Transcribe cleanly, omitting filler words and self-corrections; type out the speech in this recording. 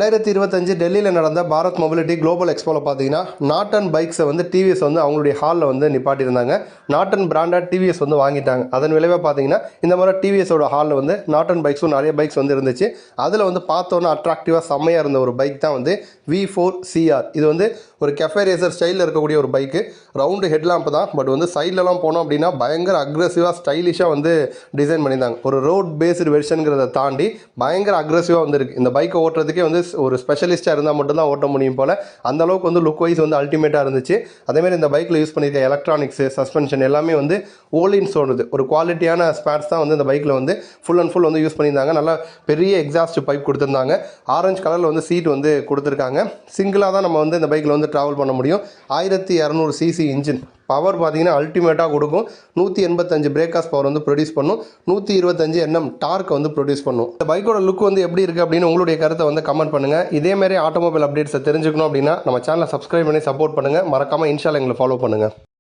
2025 டெல்லியில் நடந்த Bharat mobility global எக்ஸ்போவில் பார்த்தீங்கன்னா நாட்டன் பைக்ஸை வந்து டிவிஎஸ் வந்து அவங்களுடைய ஹாலில் வந்து நிப்பாட்டியிருந்தாங்க. நாட்டன் பிராண்டட் டிவிஎஸ் வந்து வாங்கிட்டாங்க. அதன் விளைவாக பார்த்தீங்கன்னா இந்த மாதிரி டிவிஎஸோட ஹாலில் வந்து நாட்டன் பைக்ஸும் நிறைய பைக்ஸ் வந்து இருந்துச்சு. அதில் வந்து பார்த்தோன்னா அட்ராக்டிவாக செம்மையாக இருந்த ஒரு பைக் தான் வந்து V4 CR. இது வந்து ஒரு கெஃபே ரேசர் ஸ்டைலில் இருக்கக்கூடிய ஒரு பைக்கு. ரவுண்டு ஹெட்லாம்ப் தான், பட் வந்து சைட்லலாம் போனோம் அப்படின்னா பயங்கர அக்ரெசிவாக ஸ்டைலிஷாக வந்து டிசைன் பண்ணியிருந்தாங்க. ஒரு ரோட் பேஸ்டு வெர்ஷனுங்கிறத தாண்டி பயங்கர அக்ரெசிவாக வந்து இருக்குது. இந்த பைக்கை ஓட்டுறதுக்கே வந்து ஒரு ஸ்பெஷலிஸ்ட்டாக இருந்தால் மட்டும்தான் ஓட்ட முடியும் போல். அந்த அளவுக்கு வந்து லுக் வைஸ் வந்து அல்டிமேட்டாக இருந்துச்சு. அதேமாதிரி இந்த பைக்கில் யூஸ் பண்ணியிருக்க எலக்ட்ரானிக்ஸு, சஸ்பென்ஷன் எல்லாமே வந்து ஓலின்னு சொல்லுது. ஒரு குவாலிட்டியான ஸ்பேர்ஸ் தான் வந்து இந்த பைக்கில் வந்து ஃபுல் அண்ட் ஃபுல் வந்து யூஸ் பண்ணியிருந்தாங்க. நல்லா பெரிய எக்ஸாஸ்ட் பைப் கொடுத்துருந்தாங்க. ஆரஞ்சு கலரில் வந்து சீட் வந்து கொடுத்துருக்காங்க. சிங்கிளாக தான் நம்ம வந்து இந்த பைக்கில் வந்து ட்ராவல் பண்ண முடியும். 1200 cc இன்ஜின் பவர் பார்த்தீங்கன்னா அல்டிமேட்டாக கொடுக்கும். 185 பிரேக்காஸ் பவர் வந்து ப்ரொடியூஸ் பண்ணும். 125 Nm டார்க் வந்து ப்ரொடியூஸ் பண்ணும். இந்த பைக்கோட லுக் வந்து எப்படி இருக்குது அப்படின்னு உங்களுடைய கருத்தை வந்து கமெண்ட் பண்ணுங்கள். இதேமாதிரி ஆட்டோமொபைல் அப்டேட்ஸை தெரிஞ்சுக்கணும் அப்படின்னா நம்ம சேனலை சப்ஸ்கிரைப் பண்ணி சப்போர்ட் பண்ணுங்கள். மறக்காமல் இன்ஸ்டால எங்களை ஃபாலோ பண்ணுங்கள்.